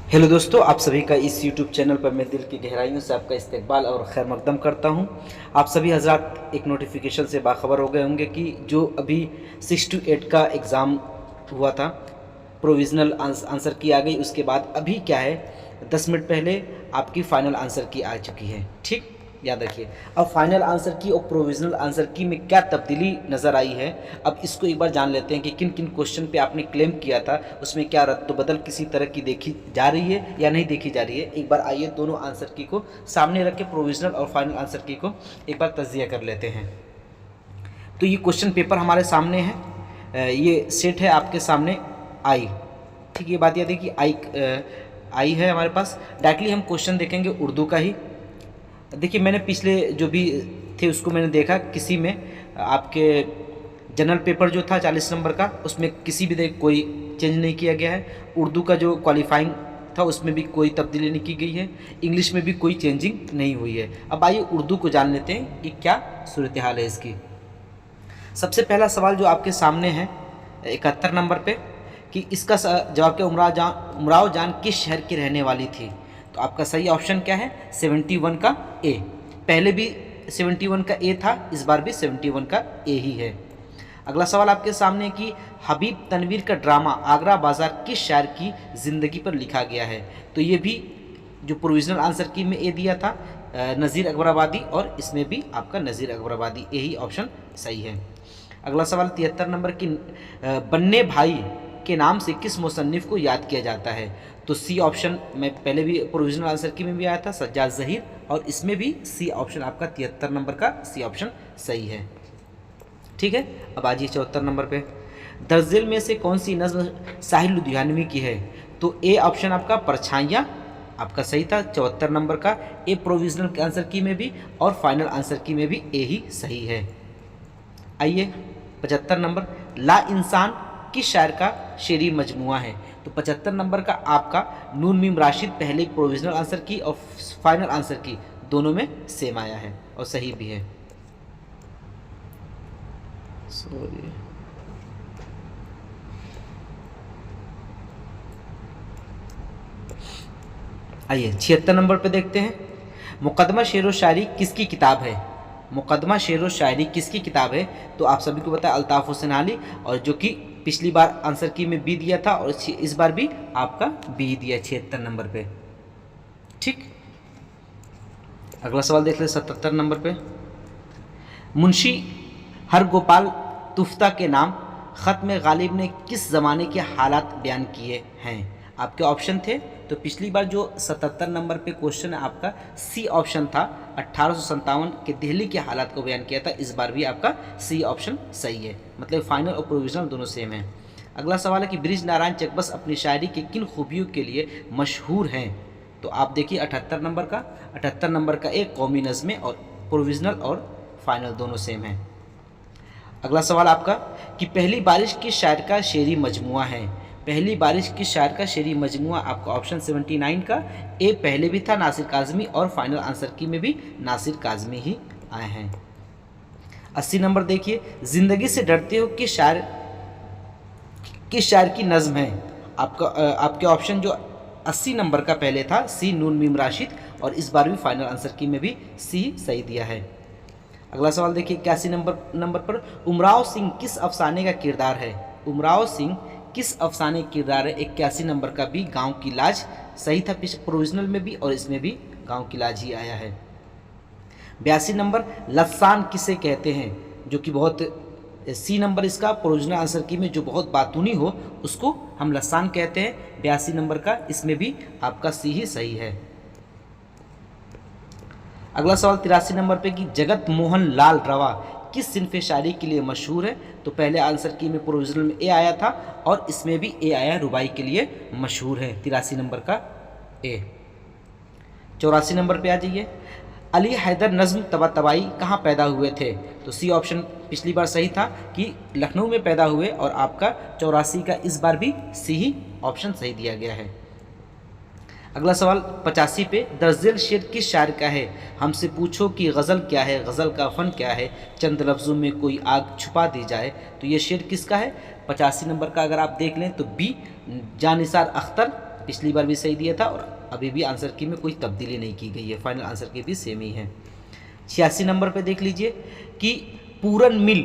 Hello दोस्तों, आप सभी का इस YouTube चैनल पर मैं दिल की गहराइयों से आपका इस्तकबाल और खैर मकदम करता हूं। आप सभी हजरात एक नोटिफिकेशन से बाखबर हो गए होंगे कि जो अभी 6 to 8 का एग्ज़ाम हुआ था, प्रोविज़नल आंसर की आ गई। उसके बाद अभी क्या है, 10 मिनट पहले आपकी फ़ाइनल आंसर की आ चुकी है। ठीक, याद रखिए। अब फाइनल आंसर की और प्रोविज़नल आंसर की में क्या तब्दीली नज़र आई है, अब इसको एक बार जान लेते हैं कि किन किन क्वेश्चन पे आपने क्लेम किया था, उसमें क्या रद्द बदल किसी तरह की देखी जा रही है या नहीं देखी जा रही है। एक बार आइए दोनों आंसर की को सामने रख के प्रोविज़नल और फाइनल आंसर की को एक बार तज्जिया कर लेते हैं। तो ये क्वेश्चन पेपर हमारे सामने है, ये सेट है आपके सामने आई। ठीक, ये बात याद है कि आई है हमारे पास। डायरेक्टली हम क्वेश्चन देखेंगे उर्दू का ही। देखिए, मैंने पिछले जो भी थे उसको मैंने देखा, किसी में आपके जनरल पेपर जो था 40 नंबर का, उसमें किसी भी तरह कोई चेंज नहीं किया गया है। उर्दू का जो क्वालिफाइंग था उसमें भी कोई तब्दीली नहीं की गई है। इंग्लिश में भी कोई चेंजिंग नहीं हुई है। अब आइए उर्दू को जान लेते हैं कि क्या सूरत हाल है इसकी। सबसे पहला सवाल जो आपके सामने है 71 नंबर पे, कि इसका जवाब क्या, उमराव जान किस शहर की रहने वाली थी। तो आपका सही ऑप्शन क्या है, 71 का ए। पहले भी 71 का ए था, इस बार भी 71 का ए ही है। अगला सवाल आपके सामने कि हबीब तनवीर का ड्रामा आगरा बाजार किस शायर की ज़िंदगी पर लिखा गया है। तो ये भी जो प्रोविजनल आंसर की में ए दिया था, नज़ीर अकबराबादी, और इसमें भी आपका नज़ीर अकबराबादी, यही ऑप्शन सही है। अगला सवाल 73 नंबर की बन्ने भाई के नाम से किस मुसन्निफ़ को याद किया जाता है। तो सी ऑप्शन में पहले भी प्रोविजनल आंसर की में भी आया था, सज्जाद ज़हीर, और इसमें भी सी ऑप्शन आपका 73 नंबर का सी ऑप्शन सही है। ठीक है, अब आ जाइए 74 नंबर पे। दर्जिल में से कौन सी नज़्म साहिल लुधियानवी की है। तो ए ऑप्शन आपका परछाइयाँ आपका सही था 74 नंबर का। ए प्रोविजनल आंसर की में भी और फाइनल आंसर की में भी ए ही सही है। आइए 75 नंबर, ला इंसान किस शायर का शेरी मजमुआ है। तो 75 नंबर का आपका नून मीम राशिद पहले प्रोविजनल आंसर की और फाइनल आंसर की दोनों में सेम आया है और सही भी है। सॉरी, आइए 76 नंबर पे देखते हैं, मुकदमा शेर व शायरी किसकी किताब है। मुकदमा शेर व शायरी किसकी किताब है। तो आप सभी को पता है अल्ताफ़ हुसैन अली, और जो कि पिछली बार आंसर की में बी दिया था और इस बार भी आपका बी दिया 76 नंबर पे। ठीक, अगला सवाल देख ले 77 नंबर पे, मुंशी हरगोपाल तुफ्ता के नाम ख़त में गालिब ने किस ज़माने के हालात बयान किए हैं। आपके ऑप्शन थे, तो पिछली बार जो 77 नंबर पे क्वेश्चन है आपका सी ऑप्शन था, 1857 के दिल्ली के हालात को बयान किया था। इस बार भी आपका सी ऑप्शन सही है, मतलब फाइनल और प्रोविजनल दोनों सेम है। अगला सवाल है कि ब्रिज नारायण चकबस अपनी शायरी के किन खूबियों के लिए मशहूर हैं। तो आप देखिए 78 नंबर का, 78 नंबर का एक कौमी नज़्में, और प्रोविजनल और फाइनल दोनों सेम है। अगला सवाल आपका कि पहली बारिश किस शायर का शेरी मजमुआ है। पहली बारिश किस शायर का शेरी मजमुआ, आपका ऑप्शन 79 का ए पहले भी था, नासिर काज़मी, और फाइनल आंसर की में भी नासिर काज़मी ही आए हैं। 80 नंबर देखिए, ज़िंदगी से डरते हो किस शायर की नज़्म है। आपके ऑप्शन जो 80 नंबर का पहले था सी नून मीम राशिद, और इस बार भी फाइनल आंसर की में भी सी सही दिया है। अगला सवाल देखिए 81 नंबर पर, उमराव सिंह किस अफसाने का किरदार है। उमराव सिंह किस अफसाने का किरदार है। 81 नंबर का भी गांव की लाज सही था, प्रोविजनल में भी और इसमें भी गांव की लाज ही आया है। 82 नंबर, लसान किसे कहते हैं, जो कि बहुत सी नंबर इसका प्रोविजनल आंसर की में जो बहुत बातूनी हो उसको हम लसान कहते हैं। 82 नंबर का इसमें भी आपका सी ही सही है। अगला सवाल 83 नंबर पे कि जगत मोहन लाल रवा किस सिनफ़े शायरी के लिए मशहूर है। तो पहले आंसर की में प्रोविजनल में ए आया था और इसमें भी ए आया, रुबाई के लिए मशहूर है। 83 नंबर का ए। 84 नंबर पे आ जाइए, अली हैदर नज़्म तबातबाई कहाँ पैदा हुए थे। तो सी ऑप्शन पिछली बार सही था कि लखनऊ में पैदा हुए, और आपका 84 का इस बार भी सी ही ऑप्शन सही दिया गया है। अगला सवाल 85 पे, दर्जिल शेर किस शायर का है। हमसे पूछो कि गज़ल क्या है, गज़ल का फ़न क्या है, चंद लफ्ज़ों में कोई आग छुपा दी जाए। तो ये शेर किसका है। 85 नंबर का अगर आप देख लें तो बी जानिसार अख्तर पिछली बार भी सही दिया था और अभी भी आंसर की में कोई तब्दीली नहीं की गई है, फाइनल आंसर की भी सेम ही है। 86 नंबर पे देख लीजिए कि पूरन मिल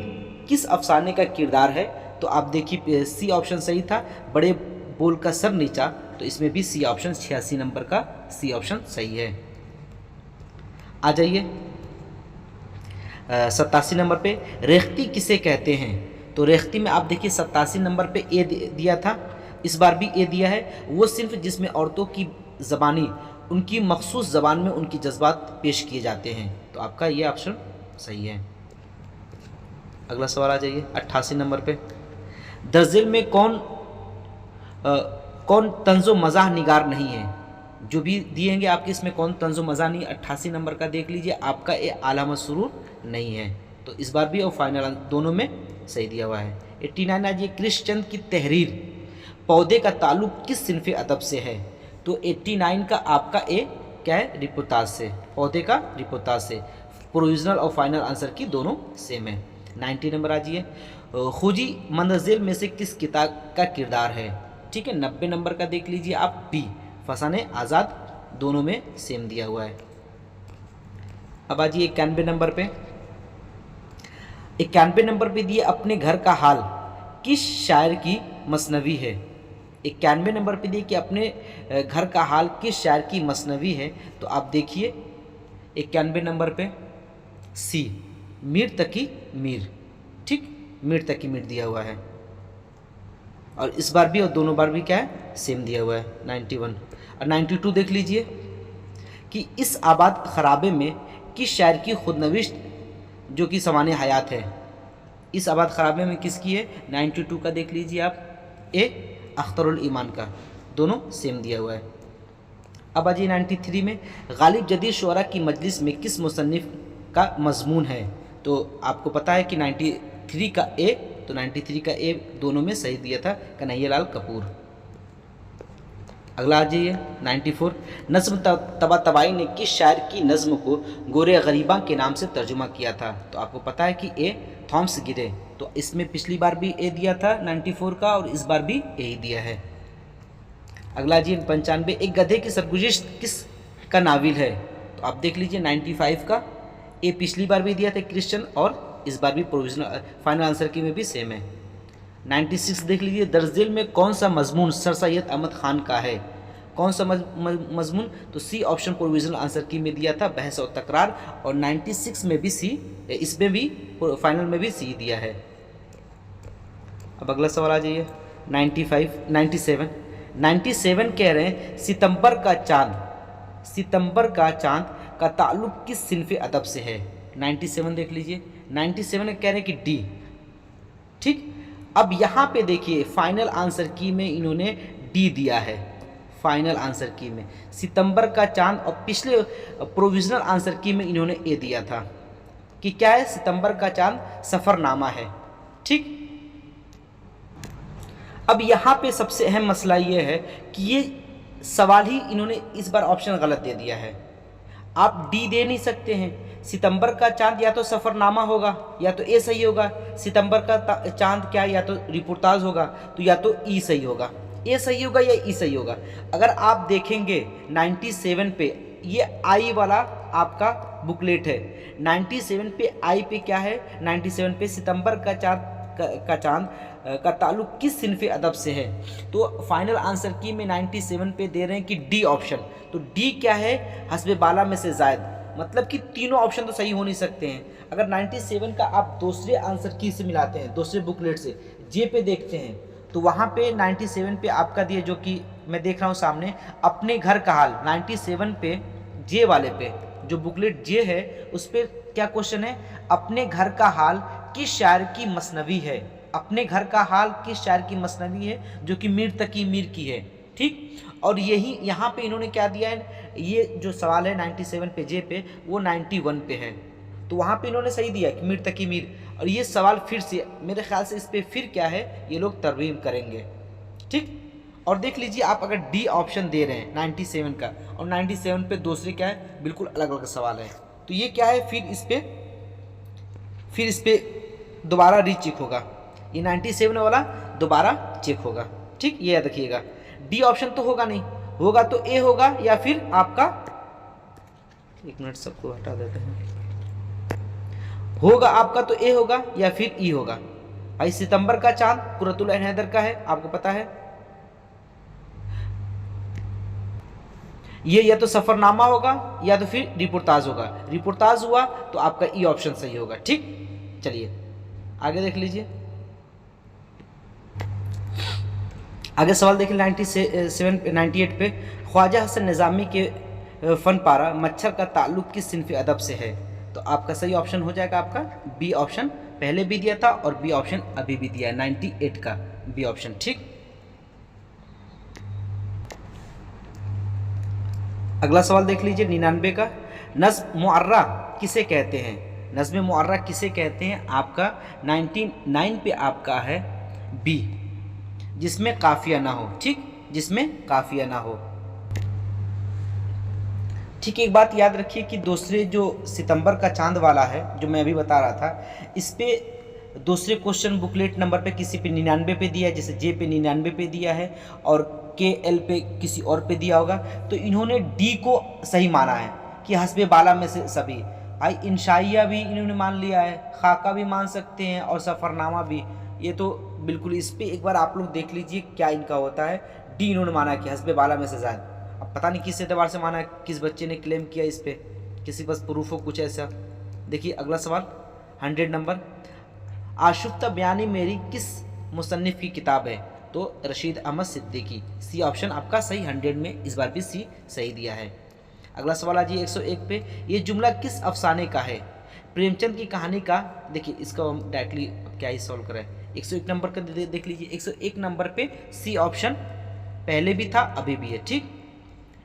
किस अफसाने का किरदार है। तो आप देखिए सी ऑप्शन सही था, बड़े बोल का सर नीचा, तो इसमें भी सी ऑप्शन 86 नंबर का सी ऑप्शन सही है। आ जाइए 87 नंबर पे रेख्ती किसे कहते हैं। तो रेख्ती में आप देखिए 87 नंबर पे ए दिया था, इस बार भी ए दिया है। वो सिर्फ जिसमें औरतों की ज़बानी उनकी मखसूस ज़बान में उनकी जज्बात पेश किए जाते हैं। तो आपका ये ऑप्शन सही है। अगला सवाल आ जाइए 88 नंबर पे दर्जिल में कौन तंज़ो मज़ाह निगार नहीं है। जो भी दिएंगे आपके इसमें कौन तंज़ो मज़ाह नहीं। 88 नंबर का देख लीजिए, आपका ये आलामत सुरूर नहीं है, तो इस बार भी और फाइनल दोनों में सही दिया हुआ है। 89 आज ये कृष्णचंद की तहरीर पौधे का ताल्लुक किस सिनफ़े अदब से है। तो 89 का आपका ए क्या है, रिपोर्टाज से, पौधे का रिपोर्टाज से। प्रोविजनल और फाइनल आंसर की दोनों सेम है। 90 नंबर आ जाइए खोजी मंदजिल में से किस किताब का किरदार है। ठीक है, 90 नंबर का देख लीजिए आप बी फसाने आज़ाद, दोनों में सेम दिया हुआ है। अब आ जाइए 91 नंबर पे 91 नंबर पे दिए अपने घर का हाल किस शायर की मसनवी है। 91 नंबर पे दिए कि अपने घर का हाल किस शायर की मसनवी है। तो आप देखिए 91 नंबर पे सी मीर तकी मीर, ठीक, मीर तकी मीर दिया हुआ है और इस बार भी और दोनों बार भी क्या है, सेम दिया हुआ है। 91 और 92 देख लीजिए कि इस आबाद खराबे में किस शायर की खुदनविश्त जो कि सवाने हयात है। इस आबाद खराबे में किसकी है, 92 का देख लीजिए आप, ए अख्तरुल ईमान का, दोनों सेम दिया हुआ है। अब आजिए 93 में गालिब जदीद शुअरा की मजलिस में किस मुसन्निफ का मजमून है। तो आपको पता है कि 93 का ए, तो 93 का ए दोनों में सही दिया था कन्हैयालाल कपूर। अगला आ जाइए 94 नज़्म तबातबाई ने किस शायर की नज़्म को गोरे गरीबा के नाम से तर्जुमा किया था। तो आपको पता है कि ए थॉमस गिरे, तो इसमें पिछली बार भी ए दिया था 94 का और इस बार भी ए ही दिया है। अगला जी 95 एक गधे की सरगुज़िश्त किस का नाविल है। तो आप देख लीजिए 95 का ए पिछली बार भी दिया था क्रिश्चियन और इस बार भी प्रोविजनल फाइनल आंसर की में भी सेम है। 96 देख लीजिए दर्जिल में कौन सा मजमून सर सैयद अहमद खान का है। कौन सा मजमून, तो सी ऑप्शन प्रोविजनल आंसर की में दिया था बहस और तकरार, और 96 में भी सी, इसमें भी फाइनल में भी सी दिया है। अब अगला सवाल आ जाइए 97 कह रहे हैं सितंबर का चांद का ताल्लुक किस सिनफ़े अदब से है। 97 देख लीजिए, 97 कह रहे हैं कि डी, ठीक। अब यहाँ पे देखिए फाइनल आंसर की में इन्होंने डी दिया है। फाइनल आंसर की में सितंबर का चांद, और पिछले प्रोविजनल आंसर की में इन्होंने ए दिया था कि क्या है, सितंबर का चांद सफ़रनामा है, ठीक। अब यहाँ पे सबसे अहम मसला ये है कि ये सवाल ही इन्होंने इस बार ऑप्शन गलत दे दिया है। आप डी दे नहीं सकते हैं, सितंबर का चांद या तो सफ़रनामा होगा या तो ए सही होगा, सितंबर का चांद क्या या तो रिपोर्टाज होगा, तो या तो ई सही होगा, ए सही होगा या ई सही होगा। अगर आप देखेंगे 97 पे ये आई वाला आपका बुकलेट है, 97 पे आई पे क्या है, 97 पे सितंबर का चांद का ताल्लुक किस सिनफ़े अदब से है। तो फाइनल आंसर की में 97 पे दे रहे हैं कि डी ऑप्शन। तो डी क्या है, हस्बे बाला में से ज़ायद, मतलब कि तीनों ऑप्शन तो सही हो नहीं सकते हैं। अगर 97 का आप दूसरे आंसर की से मिलाते हैं, दूसरे बुकलेट से जे पे देखते हैं, तो वहाँ पे 97 पे आपका दिए, जो कि मैं देख रहा हूँ सामने, अपने घर का हाल 97 पे जे वाले पे, जो बुकलेट जे है उस पर क्या क्वेश्चन है, अपने घर का हाल किस शायर की मसनवी है। अपने घर का हाल किस शायर की मसनवी है, जो कि मीर तकी मीर की है, ठीक। और यही यहाँ पे इन्होंने क्या दिया है, ये जो सवाल है 97 पे जे पे, वो 91 पे है, तो वहाँ पे इन्होंने सही दिया कि मीर तकी मीर। और ये सवाल फिर से मेरे ख्याल से इस पर फिर क्या है, ये लोग तरमीम करेंगे, ठीक। और देख लीजिए आप अगर डी ऑप्शन दे रहे हैं 97 का, और 97 पे दूसरे क्या है, बिल्कुल अलग अलग सवाल है, तो ये क्या है, फिर इस पे दोबारा रीचेक होगा, ये 97 वाला दोबारा चेक होगा, ठीक। ये याद रखिएगा, डी ऑप्शन तो होगा नहीं, होगा तो ए होगा या फिर आपका, एक मिनट सबको हटा देते हैं, होगा आपका तो ए होगा या फिर ई होगा। भाई सितंबर का चांद कुर्रतुल ऐन हैदर का है, आपको पता है। ये या तो सफरनामा होगा या तो फिर रिपोर्टाज होगा। रिपोर्टाज हुआ तो आपका ई ऑप्शन सही होगा। ठीक, चलिए आगे देख लीजिए। आगे सवाल देखिए 98 पे, ख्वाजा हसन निज़ामी के फन पारा मच्छर का ताल्लुक किस सिन्फ़ अदब से है? तो आपका सही ऑप्शन हो जाएगा आपका बी ऑप्शन, पहले भी दिया था और बी ऑप्शन अभी भी दिया है 98 का बी ऑप्शन। ठीक, अगला सवाल देख लीजिए 99 का, नज़्म मुअर्रा किसे कहते हैं? नज़्म मुअर्रा किसे कहते हैं? आपका 99 पे आपका है बी, जिसमें काफिया ना हो। ठीक, जिसमें काफिया ना हो। ठीक, एक बात याद रखिए कि दूसरे जो सितंबर का चांद वाला है जो मैं अभी बता रहा था, इस पे दूसरे क्वेश्चन बुकलेट नंबर पे किसी पे 99 पे दिया है, जैसे जे पे 99 पे दिया है और के एल पे किसी और पे दिया होगा, तो इन्होंने डी को सही माना है कि हस्बे बाला में से सभी। भाई इंशाइया भी इन्होंने मान लिया है, खाका भी मान सकते हैं और सफ़रनामा भी। ये तो बिल्कुल, इस पर एक बार आप लोग देख लीजिए क्या इनका होता है। डी इन्होंने माना कि हस्बे बाला में से ज़्यादा। अब पता नहीं किस एतबार से माना है, किस बच्चे ने क्लेम किया इस पर, किसी बस प्रूफ हो कुछ ऐसा। देखिए अगला सवाल 100 नंबर, आशुफ्ता बयानी मेरी किस मुसन्निफ़ की किताब है? तो रशीद अहमद सिद्दीकी, सी ऑप्शन आपका सही। 100 में इस बार भी सी सही दिया है। अगला सवाल आ जी 101 पे, ये जुमला किस अफसाने का है? प्रेमचंद की कहानी का। देखिए इसका हम डायरेक्टली क्या ही सॉल्व करें। 101 नंबर का देख लीजिए, 101 नंबर पे सी ऑप्शन पहले भी था अभी भी है। ठीक,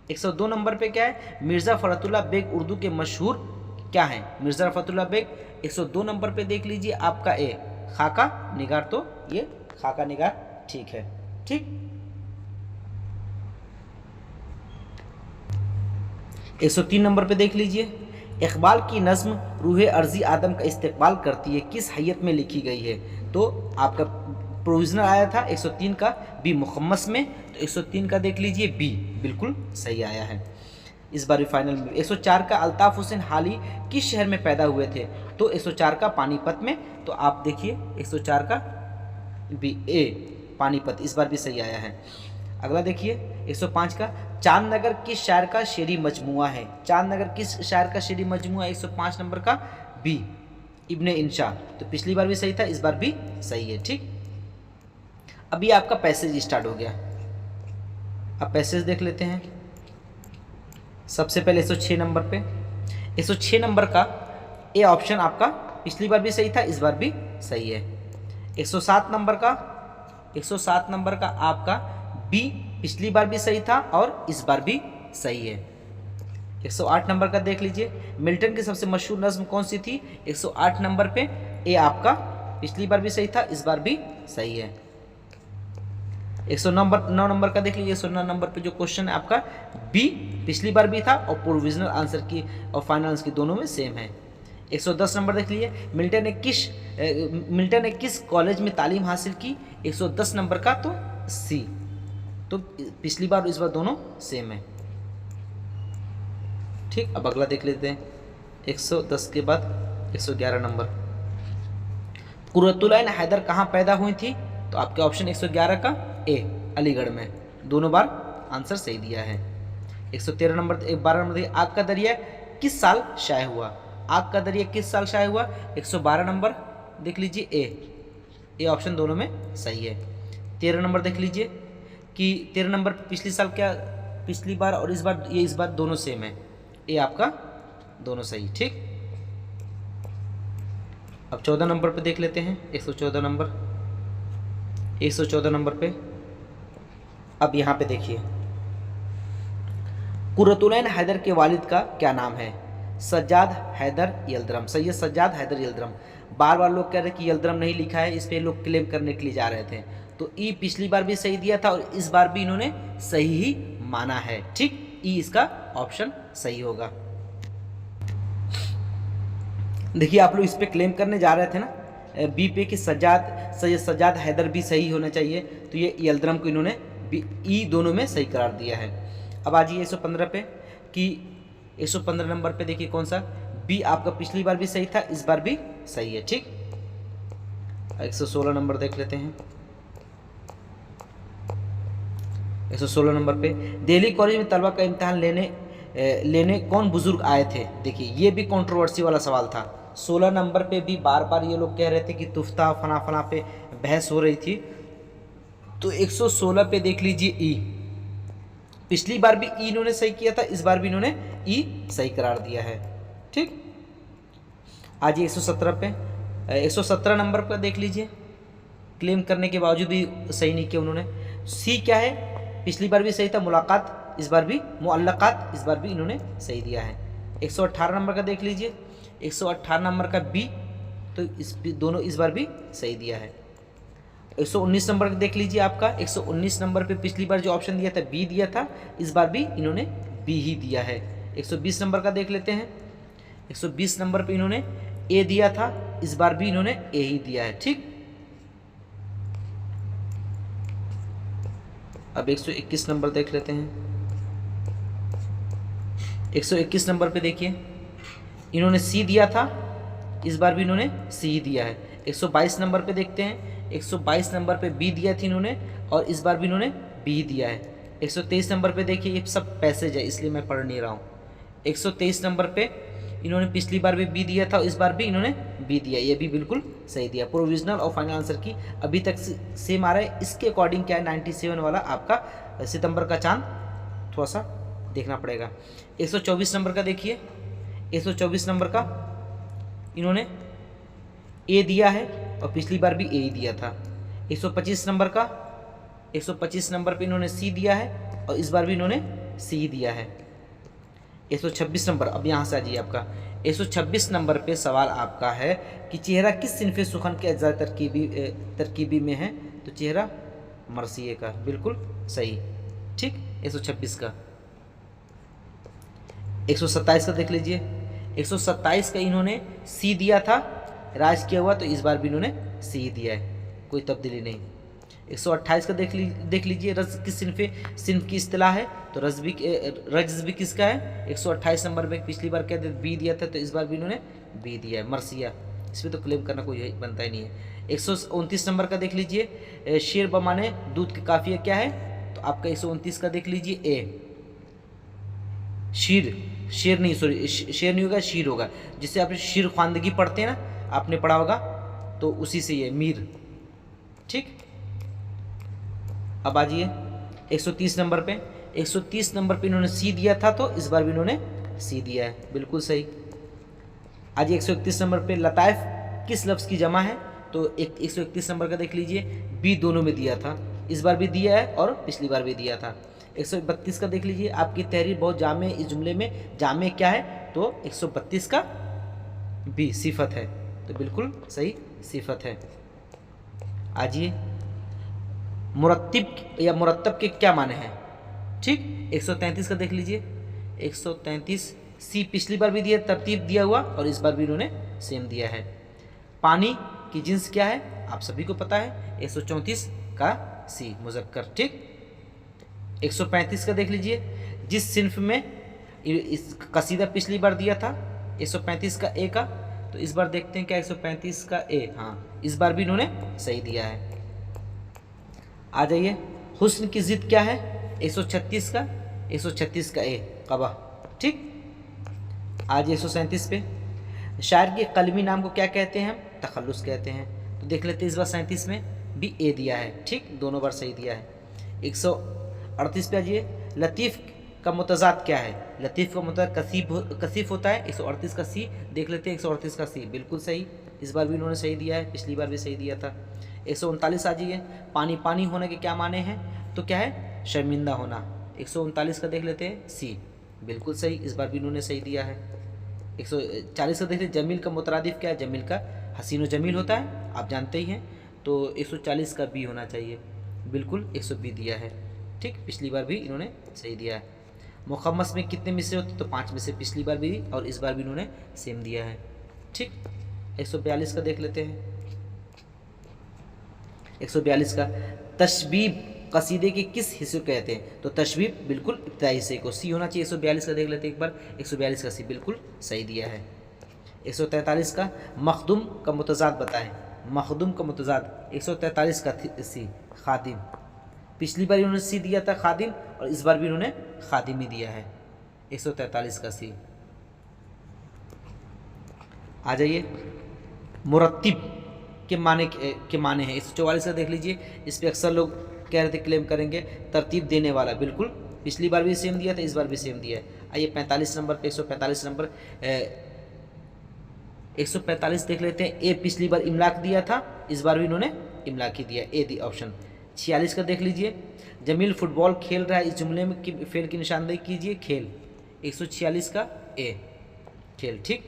102 नंबर पे क्या है? मिर्ज़ा फ़रतुल्लाह बेग उर्दू के मशहूर क्या हैं? मिर्ज़ा फ़रतुल्लाह बेग 102 नंबर पे देख लीजिए आपका ए खाका निगार, तो ये खाका निगार ठीक है। ठीक, 103 नंबर पे देख लीजिए, इकबाल की नज़्म रूह अर्ज़ी आदम का इस्तेक़बाल करती है किस हैयत में लिखी गई है? तो आपका प्रोविजनल आया था 103 का बी मुखम्मस में, तो 103 का देख लीजिए बी बिल्कुल सही आया है। इस बार भी फाइनल में 104 का अल्ताफ़ हुसैन हाली किस शहर में पैदा हुए थे? तो 104 का पानीपत में, तो आप देखिए 104 का बी ए पानीपत, इस बार भी सही आया है। अगला देखिए 105 का, चांदनगर किस शायर का शेरी मजमुआ है? चांदनगर किस शायर का शेरी मजमुआ है? 105 नंबर का बी इब्ने इंशा, तो पिछली बार भी सही था, इस बार भी सही है। ठीक, अभी आपका पैसेज स्टार्ट हो गया। अब पैसेज देख लेते हैं। सबसे पहले 106 नंबर पे, 106 नंबर का ए ऑप्शन आपका पिछली बार भी सही था, इस बार भी सही है। 107 नंबर का, 107 नंबर का आपका बी पिछली बार भी सही था और इस बार भी सही है। 108 नंबर का देख लीजिए, मिल्टन की सबसे मशहूर नज़्म कौन सी थी? 108 नंबर पे ए आपका पिछली बार भी सही था, इस बार भी सही है। 109 नंबर का देख लीजिए, 109 नंबर पे जो क्वेश्चन है आपका बी पिछली बार भी था और प्रोविजनल आंसर की और फाइनल आंसर की दोनों में सेम है। 110 नंबर देख लीजिए, मिल्टन ने किस कॉलेज में तालीम हासिल की? 110 नंबर का तो सी, तो पिछली बार और इस बार दोनों सेम है। ठीक, अब अगला देख लेते हैं 110 के बाद 111 नंबर, कुर्रतुल ऐन हैदर कहाँ पैदा हुई थी? तो आपके ऑप्शन 111 का ए अलीगढ़ में, दोनों बार आंसर सही दिया है। 113 नंबर 12 नंबर, आग का दरिया किस साल शाये हुआ? आग का दरिया किस साल शाये हुआ? 112 नंबर देख लीजिए ए ऑप्शन दोनों में सही है। 13 नंबर देख लीजिए कि 13 नंबर पिछली साल क्या, पिछली बार और इस बार, ये इस बार दोनों सेम है, ए आपका दोनों सही। ठीक, अब 14 नंबर पे देख लेते हैं 114 नंबर, 114 नंबर पे अब यहाँ पे देखिए, कुर्रतुल ऐन हैदर के वालिद का क्या नाम है? सज्जाद हैदर यल्दरम, सैयद सज्जाद हैदर यल्दरम। बार बार लोग कह रहे कि यल्दरम नहीं लिखा है, इस पर लोग क्लेम करने के लिए जा रहे थे, तो ई पिछली बार भी सही दिया था और इस बार भी इन्होंने सही ही माना है। ठीक, ई इसका ऑप्शन सही होगा। देखिए आप लोग इस पे क्लेम करने जा रहे थे ना बी पे कि सैयद सज्जाद हैदर भी सही होना चाहिए, तो ये यल्दरम को इन्होंने ई दोनों में सही करार दिया है। अब आ जाइए 115 पे कि 115 नंबर पे देखिए कौन सा बी आपका पिछली बार भी सही था, इस बार भी सही है। ठीक, 116 नंबर देख लेते हैं। 116 नंबर पे दिल्ली कॉलेज में तलबा का इम्तिहान लेने कौन बुजुर्ग आए थे। देखिए ये भी कंट्रोवर्सी वाला सवाल था। 16 नंबर पे भी बार बार ये लोग कह रहे थे कि तुफ्ता फना फना पे बहस हो रही थी। तो 116 पे देख लीजिए ई, पिछली बार भी ई इन्होंने सही किया था, इस बार भी इन्होंने ई सही करार दिया है। ठीक, आज 117 पे 117 नंबर पर देख लीजिए, क्लेम करने के बावजूद भी सही नहीं किया उन्होंने। सी क्या है, पिछली बार भी सही था मुलाकात, इस बार भी मुअल्लकात, इस बार भी इन्होंने सही दिया है। 118 नंबर का देख लीजिए, 118 नंबर का बी, तो इस दोनों इस बार भी सही दिया है। 119 नंबर देख लीजिए आपका, 119 नंबर पे पिछली बार जो ऑप्शन दिया था बी दिया था, इस बार भी इन्होंने बी ही दिया है। 120 नंबर का देख लेते हैं, 120 नंबर पे इन्होंने ए दिया था, इस बार भी इन्होंने ए ही दिया है। ठीक, अब 121 नंबर देख लेते हैं। 121 नंबर पे देखिए इन्होंने सी दिया था, इस बार भी इन्होंने सी ही दिया है। 122 नंबर पे देखते हैं, 122 नंबर पे बी दिया थी इन्होंने और इस बार भी इन्होंने बी दिया है। 123 नंबर पे देखिए, ये सब पैसेज है इसलिए मैं पढ़ नहीं रहा हूँ। 123 नंबर पे इन्होंने पिछली बार भी बी दिया था, इस बार भी इन्होंने बी दिया, ये भी बिल्कुल सही दिया। प्रोविजनल और फाइनल आंसर की अभी तक सेम आ रहा है। इसके अकॉर्डिंग क्या है, 97 वाला आपका सितंबर का चांद थोड़ा सा देखना पड़ेगा। 124 नंबर का देखिए, 124 नंबर का इन्होंने ए दिया है और पिछली बार भी ए ही दिया था। 125 नंबर का, 125 नंबर पे इन्होंने सी दिया है और इस बार भी इन्होंने सी दिया है। 126 नंबर, अब यहाँ से आ जाइए आपका 126 नंबर पे सवाल आपका है कि चेहरा किस सिनफ़े सुखन के अज्जा तरकीबी में है। तो चेहरा मरसिए का, बिल्कुल सही। ठीक, 126 का। 127 का देख लीजिए, 127 का इन्होंने सी दिया था, राज किया हुआ, तो इस बार भी इन्होंने सी दिया है, कोई तब्दीली नहीं। 128 का देख लीजिए, रज किस सिन्फ की इस्तिलाह है। तो रज भी किसका है, 128 नंबर में पिछली बार क्या बी दिया था, तो इस बार भी इन्होंने बी दिया है, मरसिया। इसमें तो क्लेम करना कोई बनता ही नहीं है। 129 नंबर का देख लीजिए, शेर बमाने दूध के काफिया क्या है। तो आपका 129 का देख लीजिए ए, शेर नहीं, सॉरी शेर नहीं होगा, शीर होगा। जिससे आप शीर ख्वानदगी पढ़ते हैं ना, आपने पढ़ा होगा, तो उसी से ये मीर। ठीक, अब आ जाइए 130 नंबर पे, 130 नंबर पे इन्होंने सी दिया था, तो इस बार भी इन्होंने सी दिया है, बिल्कुल सही। आज 131 नंबर पे लताइफ किस लफ्ज़ की जमा है। तो 131 नंबर का देख लीजिए, बी दोनों में दिया था, इस बार भी दिया है और पिछली बार भी दिया था। 132 का देख लीजिए, आपकी तहरीर बहुत जामे, इस जुमले में जामे क्या है। तो 132 का बी सिफत है, तो बिल्कुल सही सिफत है। आजिए मुरत्तिब या मुरत्तब के क्या माने हैं। ठीक, 133 का देख लीजिए, 133 सी पिछली बार भी दिया, तरतीब दिया हुआ, और इस बार भी इन्होंने सेम दिया है। पानी की जिन्स क्या है, आप सभी को पता है, 134 का सी मुज़क्कर। ठीक, 135 का देख लीजिए, जिस सिन्फ में इस कसीदा पिछली बार दिया था, 135 का ए का, तो इस बार देखते हैं क्या 135 का ए, हाँ इस बार भी इन्होंने सही दिया है। आ जाइए, हुस्न की ज़िद क्या है, 136 का, 136 का ए कबा। ठीक, आज 137 पे शायर के कलमी नाम को क्या कहते हैं, हम तखल्लुस कहते हैं। तो देख लेते हैं, इस बार 37 में भी ए दिया है। ठीक, दोनों बार सही दिया है। 138 पे आ जाइए, लतीफ़ का मुतज़ाद क्या है। लतीफ़ का मुतज़ाद कसीफ़ होता है। 138 का सी देख लेते हैं, 138 का सी बिल्कुल सही, इस बार भी इन्होंने सही दिया है, पिछली बार भी सही दिया था। 139 आ जाइए, पानी पानी होने के क्या माने हैं। तो क्या है, शर्मिंदा होना। 139 का देख लेते हैं, सी बिल्कुल सही, इस बार भी इन्होंने सही दिया है। 140 का देख लेते, जमील का मुतरादिफ क्या है। जमील का हसीन व जमील होता है, आप जानते ही हैं। तो 140 का बी होना चाहिए, बिल्कुल 120 दिया है। ठीक, पिछली बार भी इन्होंने सही दिया है। मुखम्मस में कितने मिसरे होते, तो 5 मिसरे पिछली बार भी और इस बार भी इन्होंने सेम दिया है। ठीक, 142 का देख लेते हैं, 142 का कसीदे के किस हिस्से को कहते हैं? तो तशबीब बिल्कुल इब्तिदाई हिस्से को। सी होना चाहिए। 142 का देख लेते हैं एक बार। 142 का सी बिल्कुल सही दिया है। 143 का मखदूम का मुतज़ाद बताएं। मखदूम का मुतज़ाद 143 का सी खादिम। पिछली बार इन्होंने सी दिया था खादिम, और इस बार भी इन्होंने खादिम ही दिया है। 143 का सी। आ जाइए, मुरत्तिब के माने हैं। 144 का देख लीजिए। इस पर अक्सर लोग कह रहे थे, क्लेम करेंगे तरतीब देने वाला। बिल्कुल, पिछली बार भी सेम दिया था, इस बार भी सेम दिया है। आइए 45 नंबर पे 145 नंबर 145 देख लेते हैं। ए पिछली बार इमलाक दिया था, इस बार भी इन्होंने इमलाक ही दिया। ए दी ऑप्शन। 46 का देख लीजिए। जमील फुटबॉल खेल रहा है, इस जुमले में फेल की निशानदेही कीजिए। खेल 146 का ए खेल। ठीक।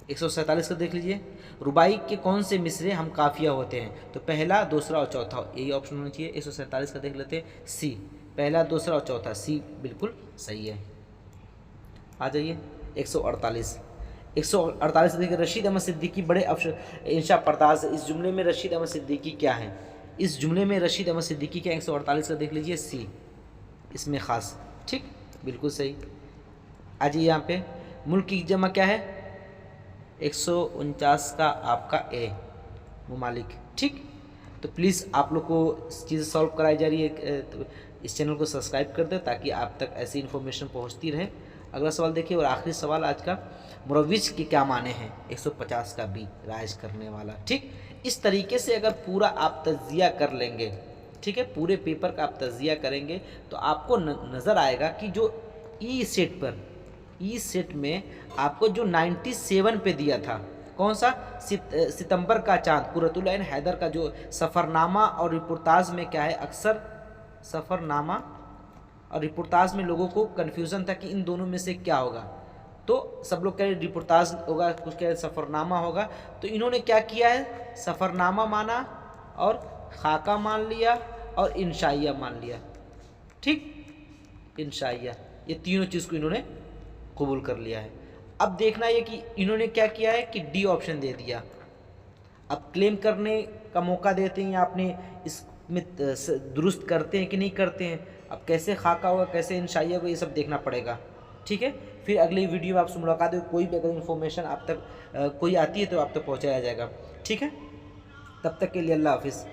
147 का देख लीजिए। रुबाई के कौन से मिसरे हम काफिया होते हैं? तो पहला, दूसरा और चौथा, यही ऑप्शन होना चाहिए। 147 का देख लेते हैं। सी, पहला, दूसरा और चौथा। सी बिल्कुल सही है। आ जाइए 148। 148 देखिए, रशीद अहमद सिद्दीकी बड़े इंशा पर्दाज। इस जुमले में रशीद अहमद सिद्दीकी क्या है? इस जुमले में रशीद अहमद सिद्दीकी क्या? 148 का देख लीजिए। सी, इसमें ख़ास। ठीक, बिल्कुल सही। आ जाइए यहाँ पे, मुल्क की जमा क्या है? 149 का आपका ए, ममालिक। ठीक। तो प्लीज़ आप लोग को चीज़ें सॉल्व कराई जा रही है, तो इस चैनल को सब्सक्राइब कर दें ताकि आप तक ऐसी इन्फॉर्मेशन पहुंचती रहे। अगला सवाल देखिए, और आखिरी सवाल आज का, मुरव्विज के क्या माने हैं? 150 का बी, राइज करने वाला। ठीक। इस तरीके से अगर पूरा आप तज्जिया कर लेंगे, ठीक है, पूरे पेपर का आप तज्जिया करेंगे, तो आपको नज़र आएगा कि जो ई सेट में आपको जो 97 पे दिया था, कौन सा? सितंबर का चांद, कुर्रतुल ऐन हैदर का जो सफ़रनामा और रिपोर्टाज में क्या है, अक्सर सफ़रनामा और रिपोर्टाज में लोगों को कन्फ्यूज़न था कि इन दोनों में से क्या होगा। तो सब लोग कह रहे रिपोर्टाज होगा, कुछ कह रहे सफ़रनामा होगा। तो इन्होंने क्या किया है, सफ़रनामा माना और खाका मान लिया और इंशाइया मान लिया। ठीक, इंशाइया, ये तीनों चीज़ को इन्होंने कबूल कर लिया है। अब देखना ये कि इन्होंने क्या किया है कि डी ऑप्शन दे दिया। अब क्लेम करने का मौका देते हैं या अपने इसमें दुरुस्त करते हैं कि नहीं करते हैं। अब कैसे खाका होगा, कैसे इंशाइया होगा, ये सब देखना पड़ेगा। ठीक है, फिर अगली वीडियो में आपसे मुलाकात होगी। कोई भी अगर इन्फॉर्मेशन आप तक कोई आती है तो आप तक पहुँचाया जाएगा। ठीक है, तब तक के लिए अल्लाह हाफिज़।